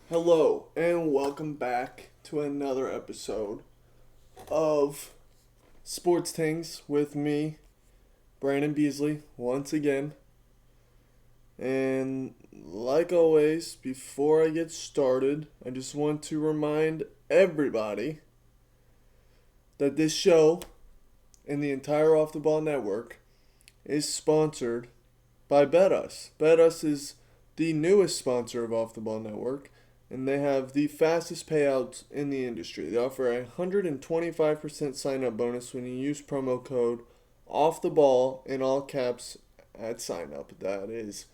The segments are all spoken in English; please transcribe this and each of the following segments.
Hello, and welcome back to another episode of Sports Tingz with me, Brandon Beezley, once again. And like always, before I get started, I just want to remind everybody that this show and the entire Off the Ball network is sponsored by BetUs. BetUs is the newest sponsor of Off the Ball Network, and they have the fastest payouts in the industry. They offer a 125% sign up bonus when you use promo code off the ball in all caps at sign up. That is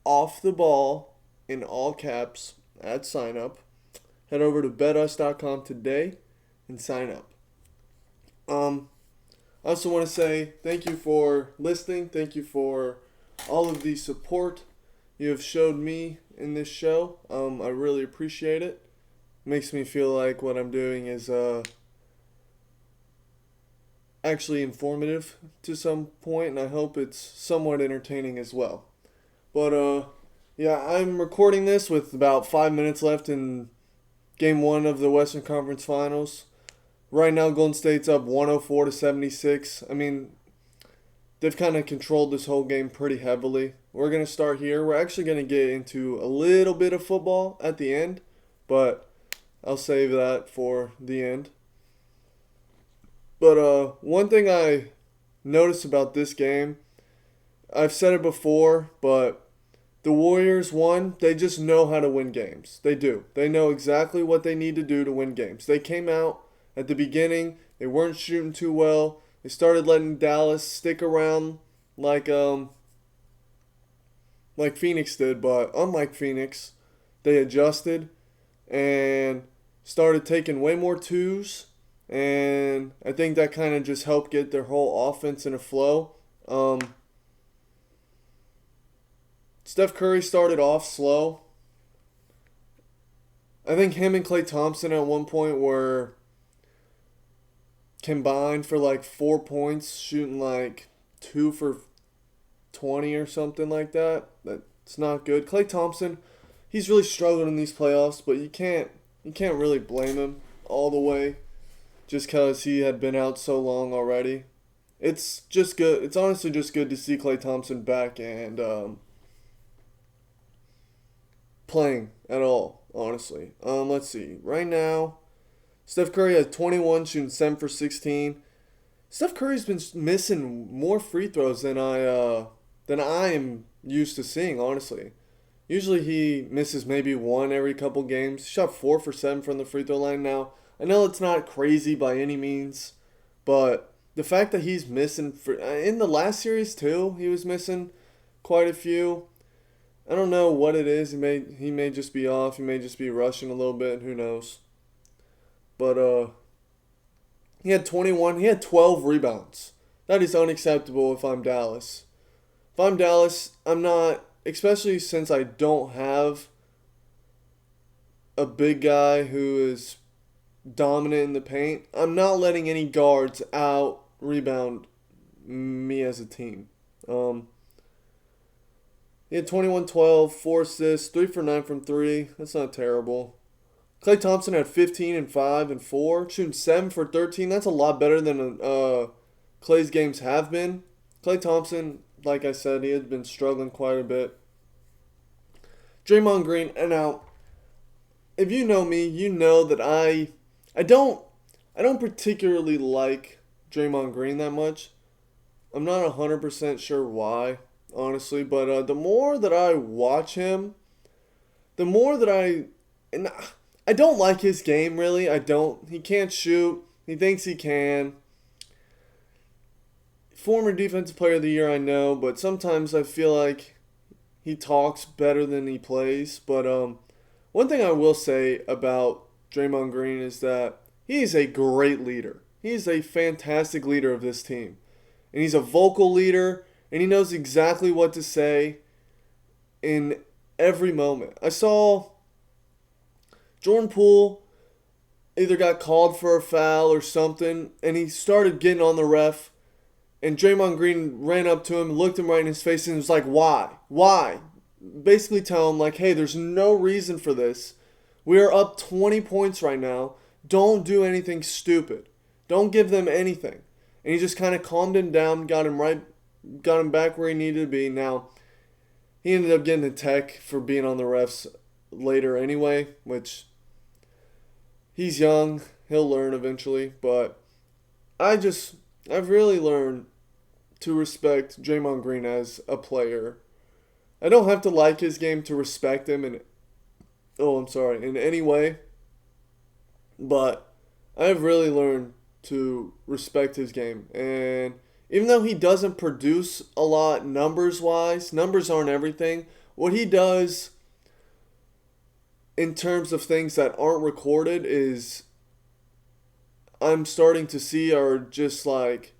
off the ball in all caps at sign up. Head over to betus.com today and sign up. I also want to say thank you for listening. Thank you for all of the support you have showed me in this show. I really appreciate it. Makes me feel like what I'm doing is actually informative to some point, and I hope it's somewhat entertaining as well. But yeah, I'm recording this with about 5 minutes left in Game 1 of the Western Conference Finals. Right now, Golden State's up 104-76. I mean, they've kind of controlled this whole game pretty heavily. We're going to start here. We're actually going to get into a little bit of football at the end, but I'll save that for the end. But one thing I noticed about this game, I've said it before, but the Warriors, one, they just know how to win games. They do. They know exactly what they need to do to win games. They came out at the beginning, they weren't shooting too well. They started letting Dallas stick around like Phoenix did, but unlike Phoenix, they adjusted and started taking way more twos, and I think that kind of just helped get their whole offense in a flow. Steph Curry started off slow. I think him and Klay Thompson at one point were combined for like 4 points, shooting like 2 for 20 or something like that. That's not good. Klay Thompson, he's really struggled in these playoffs, but you can't really blame him all the way just because he had been out so long already. It's just good. It's honestly just good to see Klay Thompson back and playing at all, honestly. Let's see. Right now, Steph Curry has 21, shooting 7 for 16. Steph Curry's been missing more free throws than I am used to seeing, honestly. Usually he misses maybe one every couple games. He shot 4 for 7 from the free throw line now. I know it's not crazy by any means, but the fact that he's missing in the last series too, he was missing quite a few. I don't know what it is. He may just be off. He may just be rushing a little bit. Who knows? But he had 21. He had 12 rebounds. That is unacceptable if I'm Dallas. If I'm Dallas, I'm not, especially since I don't have a big guy who is dominant in the paint, I'm not letting any guards out rebound me as a team. He had 21, 12, 4 assists, 3 for 9 from 3. That's not terrible. Klay Thompson had 15 and 5 and 4, shooting 7 for 13. That's a lot better than Klay's games have been. Klay Thompson, like I said, he had been struggling quite a bit. Draymond Green, and now, if you know me, you know that I don't particularly like Draymond Green that much. I'm not 100% sure why, honestly, but the more that I watch him, the more that I don't like his game, really. I don't. He can't shoot. He thinks he can. Former Defensive Player of the Year, I know, but sometimes I feel like he talks better than he plays. But one thing I will say about Draymond Green is that he is a great leader. He is a fantastic leader of this team. And he's a vocal leader, and he knows exactly what to say in every moment. I saw Jordan Poole either got called for a foul or something, and he started getting on the ref, and Draymond Green ran up to him, looked him right in his face, and was like, why? Why? Basically tell him, like, hey, there's no reason for this. We are up 20 points right now. Don't do anything stupid. Don't give them anything. And he just kind of calmed him down, got him back where he needed to be. Now, he ended up getting a tech for being on the refs later anyway, which he's young. He'll learn eventually. But I've really learned to respect Draymond Green as a player. I don't have to like his game to respect him in any way. But I've really learned to respect his game. And even though he doesn't produce a lot numbers-wise, numbers aren't everything. What he does in terms of things that aren't recorded is I'm starting to see are just like,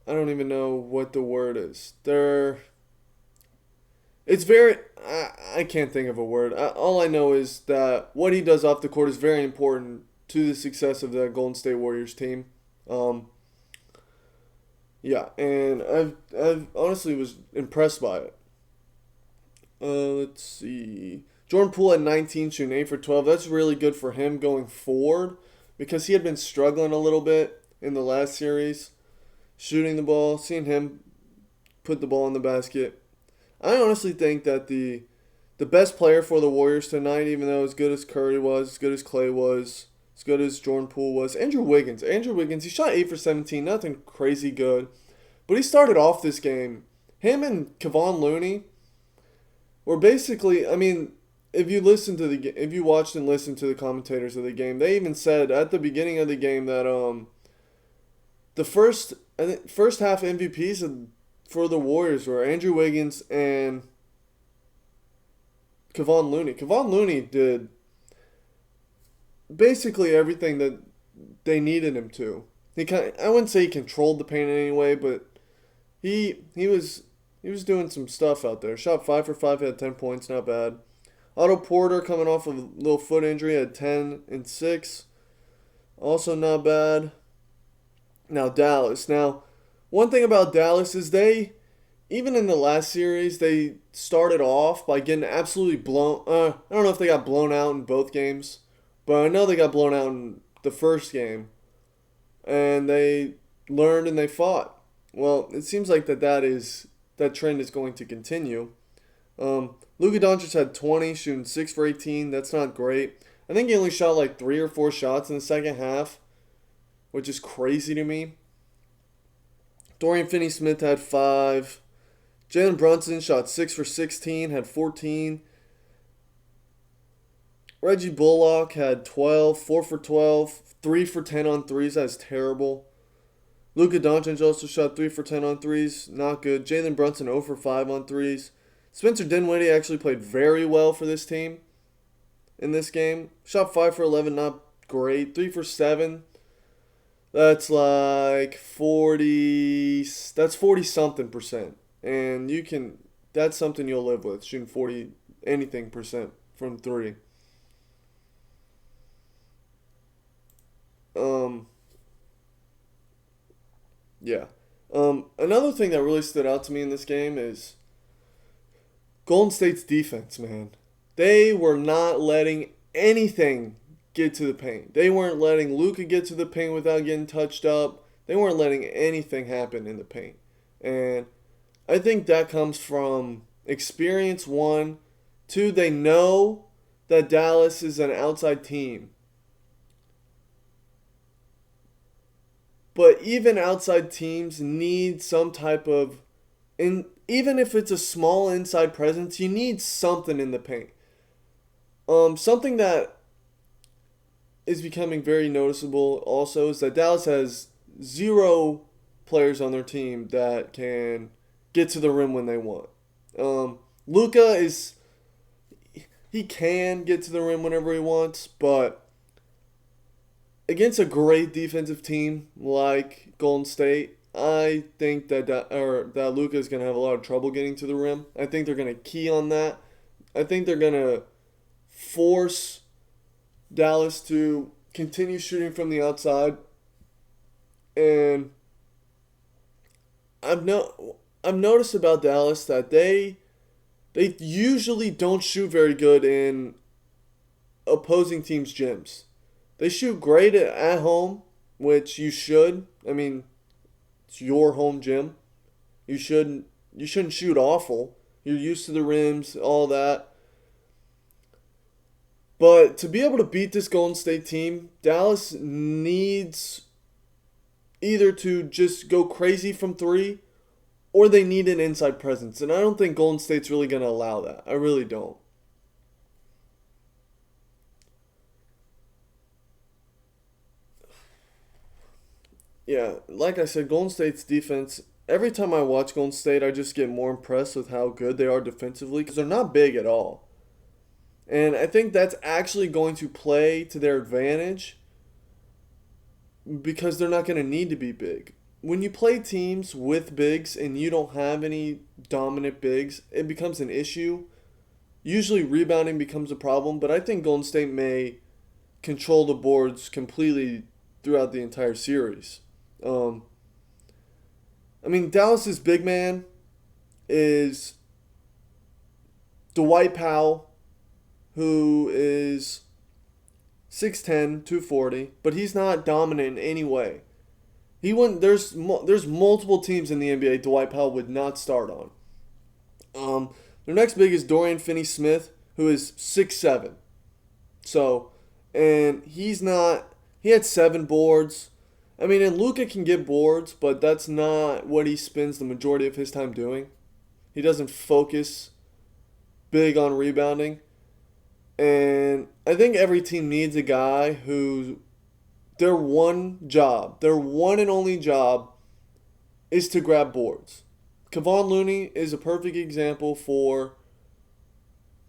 I don't even know what the word is. I can't think of a word. All I know is that what he does off the court is very important to the success of the Golden State Warriors team. Yeah, and I've honestly was impressed by it. Let's see. Jordan Poole at 19, shooting 8 for 12. That's really good for him going forward because he had been struggling a little bit in the last series, shooting the ball, seeing him put the ball in the basket. I honestly think that the best player for the Warriors tonight, even though as good as Curry was, as good as Clay was, as good as Jordan Poole was, Andrew Wiggins. He shot 8 for 17, nothing crazy good. But he started off this game. Him and Kevon Looney were basically, I mean, if you watched and listened to the commentators of the game, they even said at the beginning of the game that the first half MVPs for the Warriors were Andrew Wiggins and Kevon Looney. Kevon Looney did basically everything that they needed him to. I wouldn't say he controlled the paint in any way, but he was doing some stuff out there. Shot 5 for 5, had 10 points, not bad. Otto Porter coming off of a little foot injury had 10 and 6. Also not bad. Now Dallas. Now, one thing about Dallas is even in the last series, they started off by getting absolutely blown. I don't know if they got blown out in both games, but I know they got blown out in the first game. And they learned and they fought. Well, it seems like that trend is going to continue. Luka Doncic had 20, shooting 6 for 18. That's not great. I think he only shot like 3 or 4 shots in the second half, which is crazy to me. Dorian Finney-Smith had 5. Jalen Brunson shot 6 for 16, had 14. Reggie Bullock had 12, 4 for 12, 3 for 10 on threes. That's terrible. Luka Doncic also shot 3 for 10 on threes. Not good. Jalen Brunson 0 for 5 on threes. Spencer Dinwiddie actually played very well for this team in this game. Shot 5 for 11, not great. 3 for 7. That's like 40. That's 40-something percent. And that's something you'll live with, shooting 40 anything percent from 3. Yeah. Another thing that really stood out to me in this game is Golden State's defense, man. They were not letting anything get to the paint. They weren't letting Luka get to the paint without getting touched up. They weren't letting anything happen in the paint. And I think that comes from experience, 1. 2, they know that Dallas is an outside team. But even outside teams need some type of, even if it's a small inside presence, you need something in the paint. Something that is becoming very noticeable also is that Dallas has 0 players on their team that can get to the rim when they want. Luka he can get to the rim whenever he wants, but against a great defensive team like Golden State, I think that Luka is going to have a lot of trouble getting to the rim. I think they're going to key on that. I think they're going to force Dallas to continue shooting from the outside. And I've noticed about Dallas that they usually don't shoot very good in opposing teams' gyms. They shoot great at home, which you should. I mean, it's your home gym. You shouldn't shoot awful. You're used to the rims, all that. But to be able to beat this Golden State team, Dallas needs either to just go crazy from three, or they need an inside presence. And I don't think Golden State's really going to allow that. I really don't. Yeah, like I said, Golden State's defense, every time I watch Golden State, I just get more impressed with how good they are defensively because they're not big at all. And I think that's actually going to play to their advantage because they're not going to need to be big. When you play teams with bigs and you don't have any dominant bigs, it becomes an issue. Usually rebounding becomes a problem, but I think Golden State may control the boards completely throughout the entire series. Dallas's big man is Dwight Powell, who is 6'10", 240, but he's not dominant in any way. He wouldn't. There's multiple teams in the NBA Dwight Powell would not start on. Their next big is Dorian Finney-Smith, who is 6'7". So, and he's not. He had 7 boards. And Luka can get boards, but that's not what he spends the majority of his time doing. He doesn't focus big on rebounding. And I think every team needs a guy who their one and only job is to grab boards. Kevon Looney is a perfect example for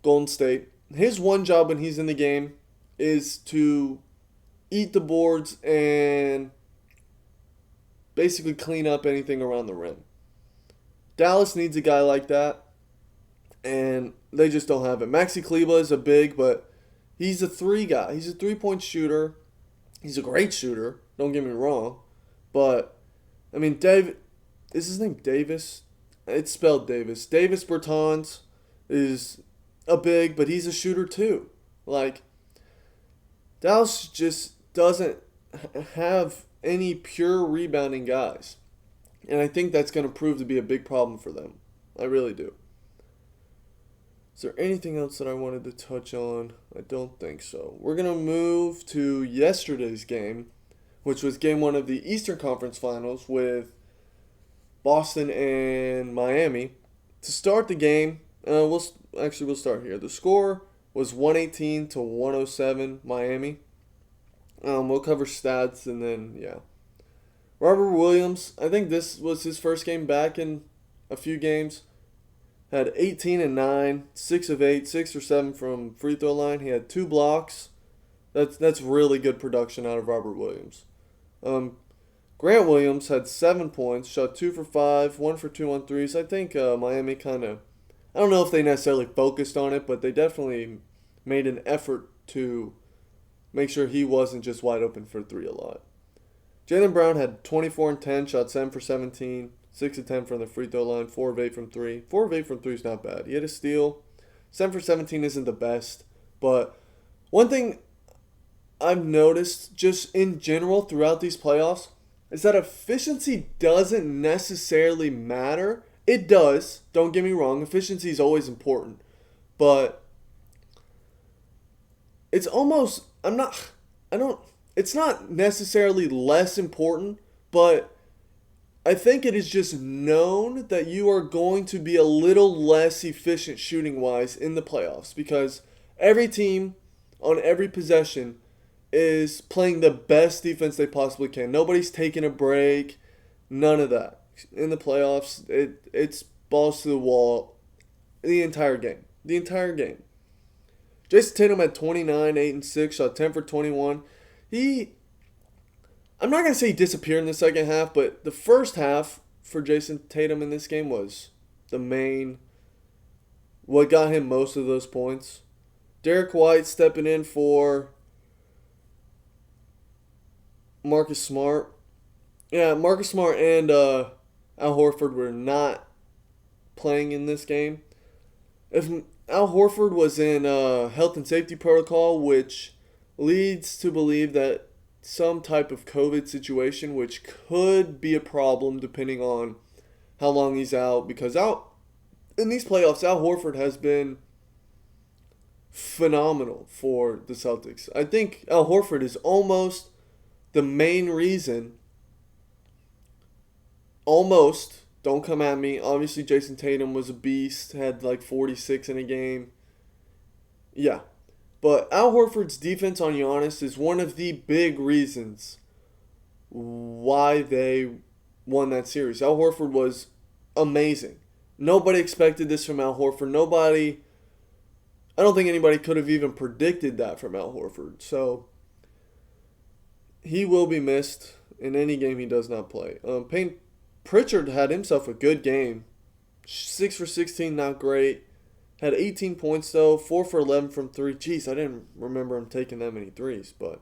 Golden State. His one job when he's in the game is to eat the boards and basically clean up anything around the rim. Dallas needs a guy like that, and they just don't have it. Maxi Kleber is a big, but he's a 3 guy. He's a 3-point shooter. He's a great shooter, don't get me wrong. But, David, is his name Davis? It's spelled Davis. Davis Bertans is a big, but he's a shooter too. Dallas just doesn't have any pure rebounding guys. And I think that's going to prove to be a big problem for them. I really do. Is there anything else that I wanted to touch on? I don't think so. We're going to move to yesterday's game, which was game 1 of the Eastern Conference Finals with Boston and Miami. To start the game, we'll start here. The score was 118-107 Miami. We'll cover stats and then, yeah. Robert Williams, I think this was his first game back in a few games. Had 18 and 9, 6 of 8, 6 or 7 from free throw line. He had 2 blocks. That's really good production out of Robert Williams. Grant Williams had 7 points, shot 2 for 5, 1 for 2 on threes. I think Miami I don't know if they necessarily focused on it, but they definitely made an effort to make sure he wasn't just wide open for 3 a lot. Jaylen Brown had 24 and 10, shot 7 for 17, 6 of 10 from the free throw line, 4 of 8 from 3. 4 of 8 from 3 is not bad. He had a steal. 7 for 17 isn't the best, but one thing I've noticed just in general throughout these playoffs is that efficiency doesn't necessarily matter. It does, don't get me wrong. Efficiency is always important, but it's almost, it's not necessarily less important, but I think it is just known that you are going to be a little less efficient shooting-wise in the playoffs because every team on every possession is playing the best defense they possibly can. Nobody's taking a break, none of that. In the playoffs, it's balls to the wall the entire game. The entire game. Jason Tatum had 29, 8 and 6, shot 10 for 21. I'm not going to say he disappeared in the second half, but the first half for Jason Tatum in this game was what got him most of those points. Derek White stepping in for Marcus Smart. Yeah, Marcus Smart and Al Horford were not playing in this game. Al Horford was in health and safety protocol, which leads to believe that some type of COVID situation, which could be a problem depending on how long he's out. Because out in these playoffs, Al Horford has been phenomenal for the Celtics. I think Al Horford is almost the main reason. Almost. Don't come at me. Obviously, Jason Tatum was a beast, had like 46 in a game. Yeah. But Al Horford's defense on Giannis is one of the big reasons why they won that series. Al Horford was amazing. Nobody expected this from Al Horford. I don't think anybody could have even predicted that from Al Horford. So, he will be missed in any game he does not play. Payne Pritchard had himself a good game. 6 for 16, not great. Had 18 points though, 4 for 11 from 3. Jeez, I didn't remember him taking that many threes, but.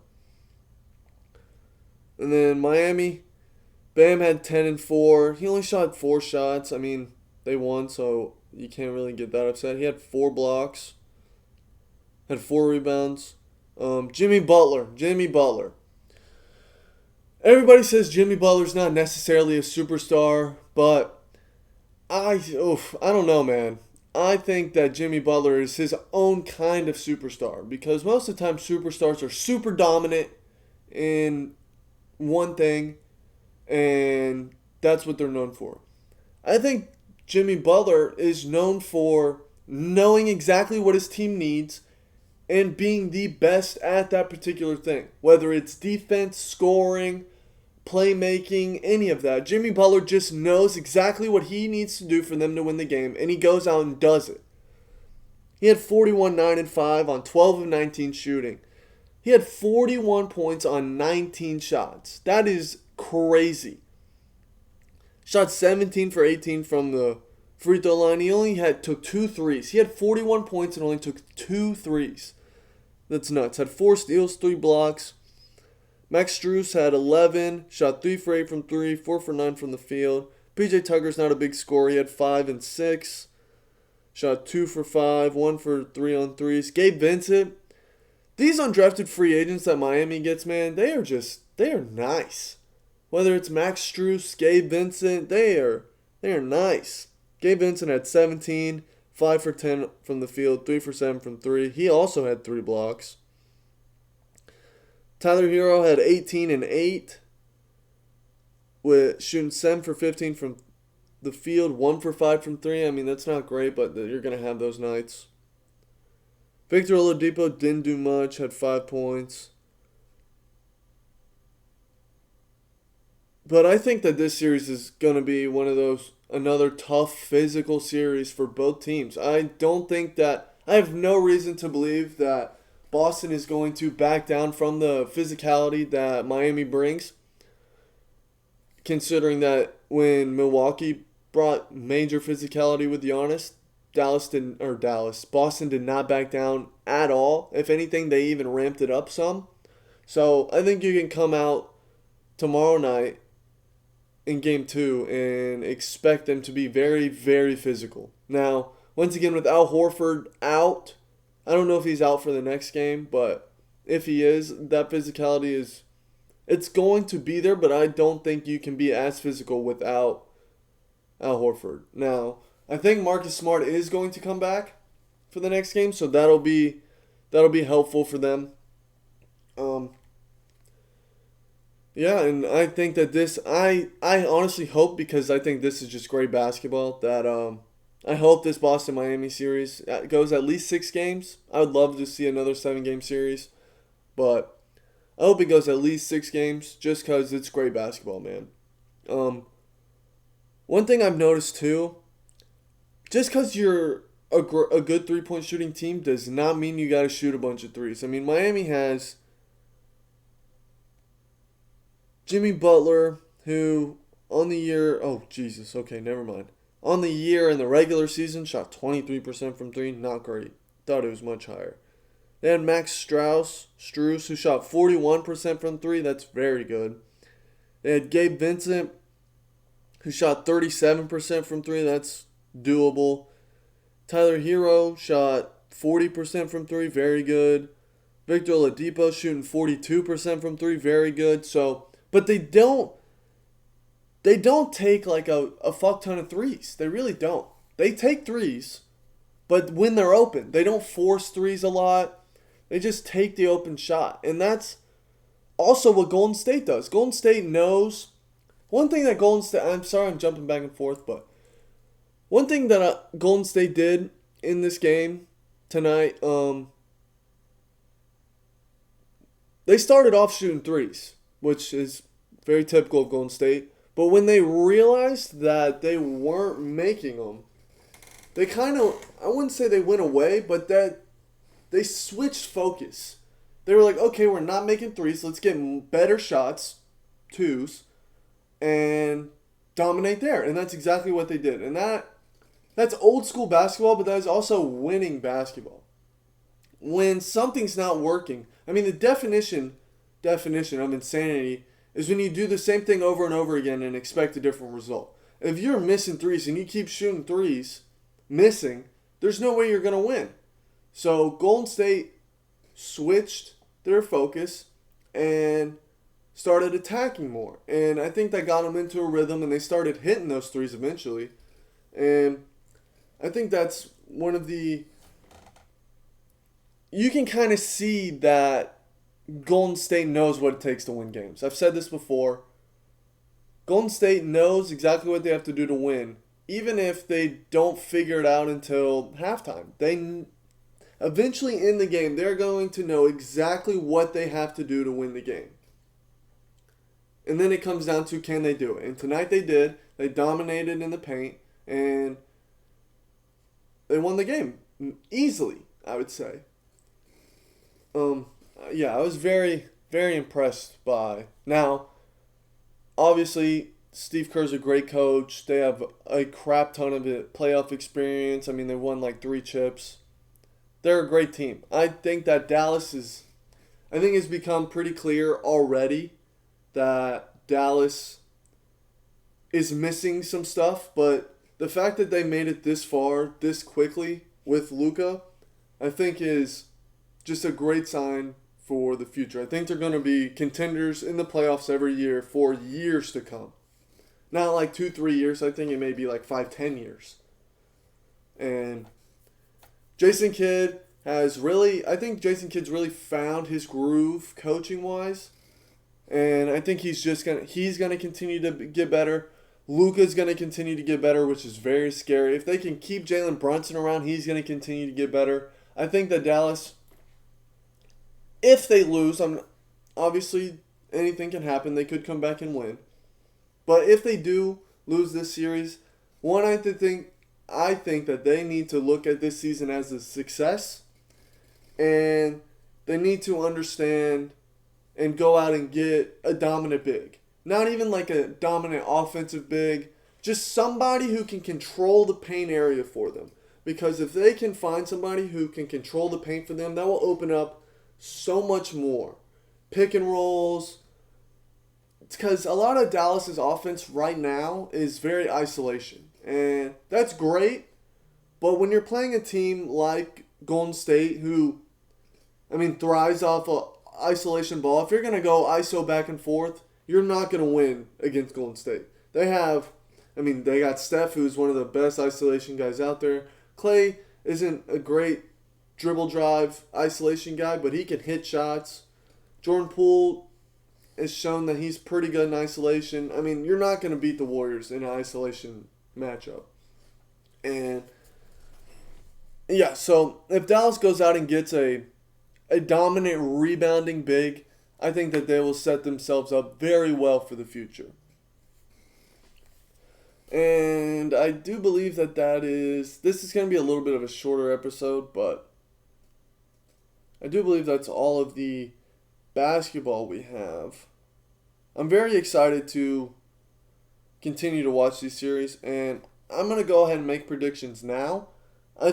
And then Miami, Bam had 10 and 4. He only shot 4 shots. I mean, they won, so you can't really get that upset. He had 4 blocks. Had 4 rebounds. Jimmy Butler. Everybody says Jimmy Butler's not necessarily a superstar, but I don't know, man. I think that Jimmy Butler is his own kind of superstar because most of the time superstars are super dominant in one thing, and that's what they're known for. I think Jimmy Butler is known for knowing exactly what his team needs and being the best at that particular thing. Whether it's defense, scoring, playmaking, any of that. Jimmy Butler just knows exactly what he needs to do for them to win the game, and he goes out and does it. He had 41, 9, and 5 on 12 of 19 shooting. He had 41 points on 19 shots. That is crazy. Shot 17 for 18 from the free throw line. He only took 2 threes. He had 41 points and only took 2 threes. That's nuts. Had 4 steals, 3 blocks. Max Strus had 11, shot 3 for 8 from 3, 4 for 9 from the field. PJ Tucker's not a big scorer. He had 5 and 6. Shot 2 for 5, 1 for 3 on threes. Gabe Vincent. These undrafted free agents that Miami gets, man, they are nice. Whether it's Max Strus, Gabe Vincent, they are nice. Gabe Vincent had 17, 5 for 10 from the field, 3 for 7 from 3. He also had 3 blocks. Tyler Hero had 18 and 8, with shooting 7 for 15 from the field, 1 for 5 from 3. I mean, that's not great, but you're going to have those nights. Victor Oladipo didn't do much, had 5 points. But I think that this series is going to be another tough physical series for both teams. I have no reason to believe that Boston is going to back down from the physicality that Miami brings. Considering that when Milwaukee brought major physicality with Giannis, Boston did not back down at all. If anything, they even ramped it up some. So I think you can come out tomorrow night in Game 2 and expect them to be very, very physical. Now, once again, with Al Horford out, I don't know if he's out for the next game, but if he is, that physicality it's going to be there, but I don't think you can be as physical without Al Horford. Now, I think Marcus Smart is going to come back for the next game, so that'll be helpful for them. Yeah, and I think that I honestly hope, because I think this is just great basketball, that I hope this Boston-Miami series goes at least 6 games. I would love to see another 7-game series, but I hope it goes at least 6 games just because it's great basketball, man. One thing I've noticed too, just because you're a good 3-point shooting team does not mean you got to shoot a bunch of threes. I mean, Miami has Jimmy Butler, who on the year, on the year in the regular season, shot 23% from 3, not great. Thought it was much higher. They had Max Strus, who shot 41% from 3, that's very good. They had Gabe Vincent, who shot 37% from 3, that's doable. Tyler Hero shot 40% from three, very good. Victor Oladipo shooting 42% from three, very good. So, but they don't take like a fuck ton of threes. They really don't. They take threes, but when they're open, they don't force threes a lot. They just take the open shot. And that's also what Golden State does. Golden State knows one thing that Golden State, I'm sorry I'm jumping back and forth, but one thing that Golden State did in this game tonight, they started off shooting threes, which is very typical of Golden State. But when they realized that they weren't making them, they kind of, I wouldn't say they went away, but that they switched focus. They were like, okay, we're not making threes. Let's get better shots, twos, and dominate there. And that's exactly what they did. And that's old school basketball, but that is also winning basketball. When something's not working, I mean, the definition of insanity is when you do the same thing over and over again and expect a different result. If you're missing threes and you keep shooting threes, missing, there's no way you're going to win. So Golden State switched their focus and started attacking more. And I think that got them into a rhythm and they started hitting those threes eventually. And I think that's one of the... You can kind of see that Golden State knows what it takes to win games. I've said this before. Golden State knows exactly what they have to do to win, even if they don't figure it out until halftime. They eventually in the game, they're going to know exactly what they have to do to win the game. And then it comes down to, can they do it? And tonight they did. They dominated in the paint, and they won the game easily, I would say. Yeah, I was very, very impressed by. Now, obviously, Steve Kerr's a great coach. They have a crap ton of playoff experience. I mean, they won like 3 chips. They're a great team. I think that I think it's become pretty clear already that Dallas is missing some stuff, but the fact that they made it this far, this quickly with Luka, I think is just a great sign for the future. I think they're going to be contenders in the playoffs every year for years to come. Not like 2-3 years. I think it may be like 5-10 years. And Jason Kidd I think Jason Kidd's really found his groove coaching wise. And I think he's going to continue to get better. Luka's going to continue to get better, which is very scary. If they can keep Jalen Brunson around, he's going to continue to get better. I think that Dallas, if they lose, obviously anything can happen. They could come back and win. But if they do lose this series, I think that they need to look at this season as a success. And they need to understand and go out and get a dominant big. Not even like a dominant offensive big. Just somebody who can control the paint area for them. Because if they can find somebody who can control the paint for them, that will open up so much more. Pick and rolls. Because a lot of Dallas's offense right now is very isolation. And that's great. But when you're playing a team like Golden State, who, thrives off of isolation ball, if you're going to go ISO back and forth, you're not going to win against Golden State. They got Steph, who's one of the best isolation guys out there. Clay isn't a great dribble drive isolation guy, but he can hit shots. Jordan Poole has shown that he's pretty good in isolation. You're not going to beat the Warriors in an isolation matchup. And yeah, so if Dallas goes out and gets a dominant rebounding big, I think that they will set themselves up very well for the future. And I do believe that this is going to be a little bit of a shorter episode, but I do believe that's all of the basketball we have. I'm very excited to continue to watch these series, and I'm going to go ahead and make predictions now. I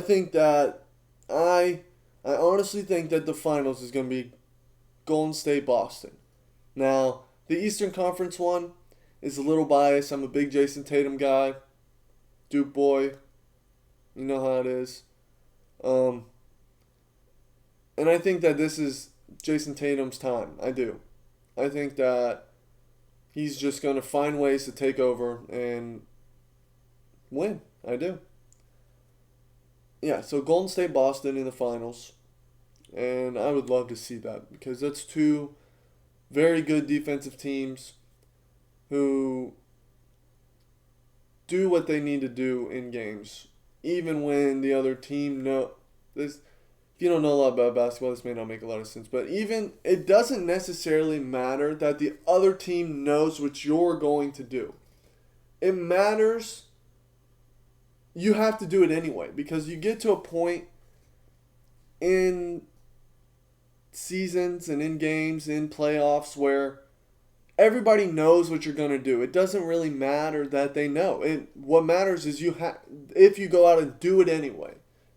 honestly think that the finals is going to be Golden State Boston. Now, the Eastern Conference one is a little biased. I'm a big Jason Tatum guy. Duke boy. You know how it is. Um, and I think that this is Jason Tatum's time. I do. I think that he's just going to find ways to take over and win. I do. Yeah, so Golden State Boston in the finals. And I would love to see that because that's two very good defensive teams who do what they need to do in games. Even when the other team this, if you don't know a lot about basketball, this may not make a lot of sense. But even it doesn't necessarily matter that the other team knows what you're going to do. It matters. You have to do it anyway because you get to a point in seasons and in games, in playoffs where everybody knows what you're going to do. It doesn't really matter that they know. What matters is if you go out and do it anyway.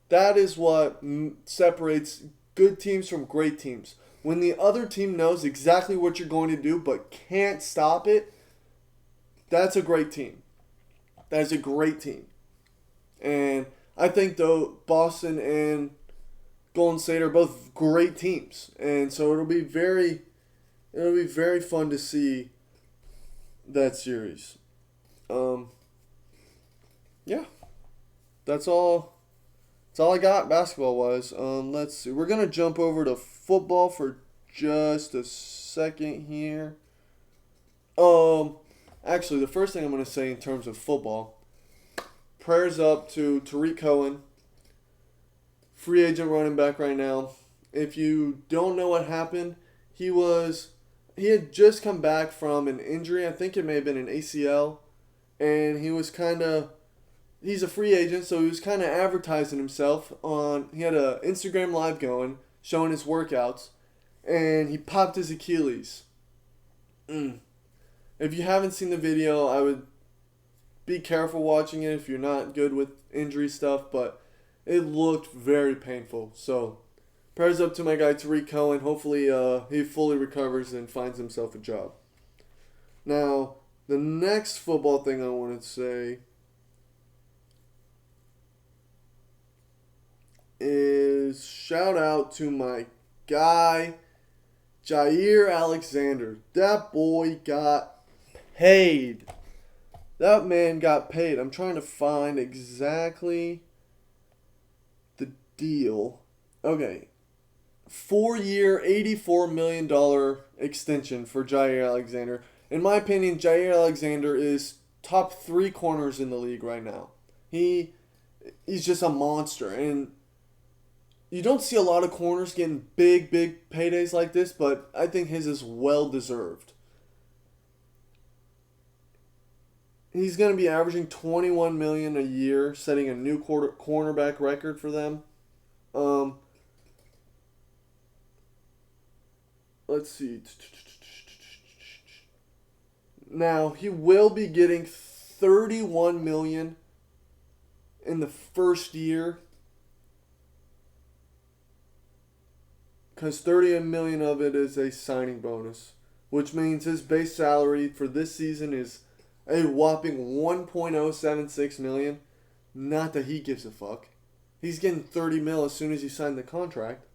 That is what separates good teams from great teams. When the other team knows exactly what you're going to do but can't stop it, that's a great team. That is a great team. And I think, though, Boston and Golden State are both great teams. And so it'll be very fun to see that series. Yeah. That's all I got basketball-wise. Let's see. We're going to jump over to football for just a second here. Actually, the first thing I'm going to say in terms of football, prayers up to Tariq Cohen, free agent running back right now. If you don't know what happened, he had just come back from an injury. I think it may have been an ACL. And he's a free agent, so he was kind of advertising himself he had an Instagram live going, showing his workouts. And he popped his Achilles. If you haven't seen the video, I would be careful watching it if you're not good with injury stuff. But it looked very painful. So prayers up to my guy Tariq Cohen. Hopefully he fully recovers and finds himself a job. Now, the next football thing I want to say is shout out to my guy Jair Alexander. That boy got paid. That man got paid. I'm trying to find exactly the deal. Okay. 4-year, $84 million extension for Jair Alexander. In my opinion, Jair Alexander is top 3 corners in the league right now. He's just a monster. And you don't see a lot of corners getting big paydays like this, but I think his is well deserved. He's going to be averaging $21 million a year, setting a new cornerback record for them. Let's see. Now, he will be getting $31 million in the first year, because $30 million of it is a signing bonus, which means his base salary for this season is a whopping $1.076 million. Not that he gives a fuck. He's getting $30 million as soon as he signed the contract.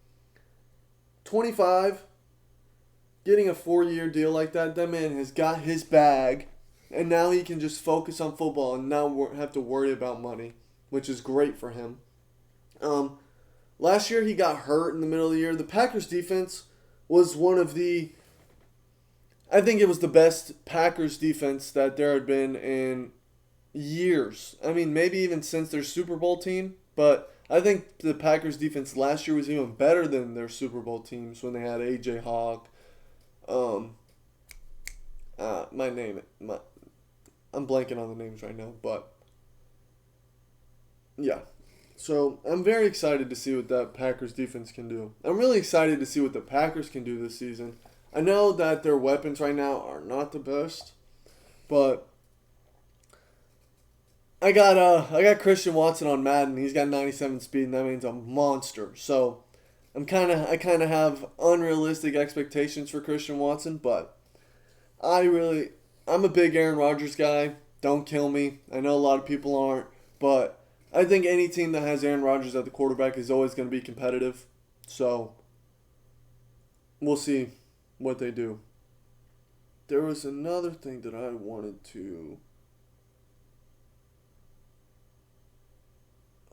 25, getting a 4-year deal like that man has got his bag, and now he can just focus on football and not have to worry about money, which is great for him. Last year he got hurt in the middle of the year. The Packers defense was I think it was the best Packers defense that there had been in years. I mean, maybe even since their Super Bowl team. But I think the Packers defense last year was even better than their Super Bowl teams when they had A.J. Hawk. I'm blanking on the names right now. But, yeah. So, I'm very excited to see what that Packers defense can do. I'm really excited to see what the Packers can do this season. I know that their weapons right now are not the best, but I got Christian Watson on Madden. He's got 97 speed, and that means a monster. So I kind of have unrealistic expectations for Christian Watson, but I'm a big Aaron Rodgers guy. Don't kill me. I know a lot of people aren't, but I think any team that has Aaron Rodgers at the quarterback is always going to be competitive. So, we'll see what they do. There was another thing that I wanted to...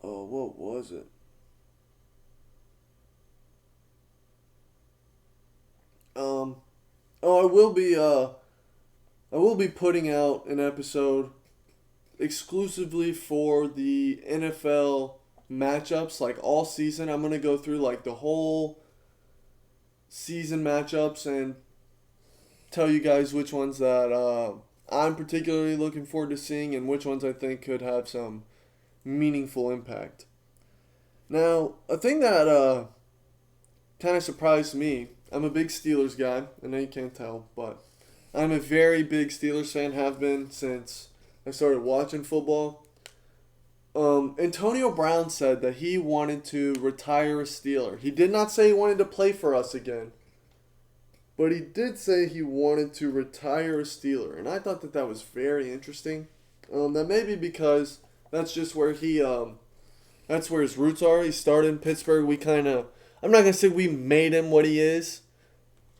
Oh, what was it? I will be putting out an episode exclusively for the NFL matchups, like all season. I'm gonna go through like the whole season matchups and tell you guys which ones that I'm particularly looking forward to seeing and which ones I think could have some meaningful impact. Now, a thing that kind of surprised me. I'm a big Steelers guy. I know you can't tell, but I'm a very big Steelers fan, have been since I started watching football. Antonio Brown said that he wanted to retire a Steeler. He did not say he wanted to play for us again, but he did say he wanted to retire a Steeler, and I thought that was very interesting. That may be because that's just where that's where his roots are. He started in Pittsburgh. I'm not going to say we made him what he is,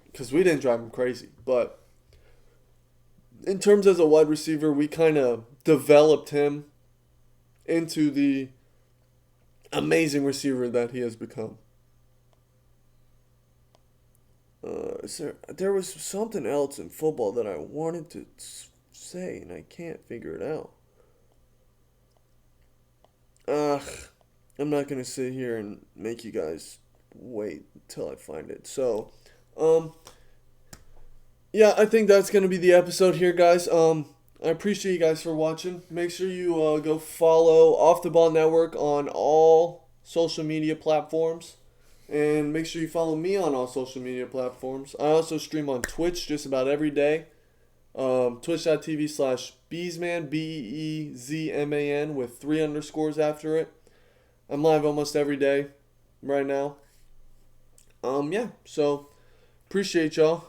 because we didn't drive him crazy. But in terms as a wide receiver, we kind of developed him into the amazing receiver that he has become. There was something else in football that I wanted to say, and I can't figure it out. I'm not going to sit here and make you guys wait until I find it. So, yeah, I think that's going to be the episode here, guys. I appreciate you guys for watching. Make sure you go follow Off the Ball Network on all social media platforms. And make sure you follow me on all social media platforms. I also stream on Twitch just about every day. Twitch.tv/Beezman, Beezman, with 3 underscores after it. I'm live almost every day right now. Yeah, so appreciate y'all.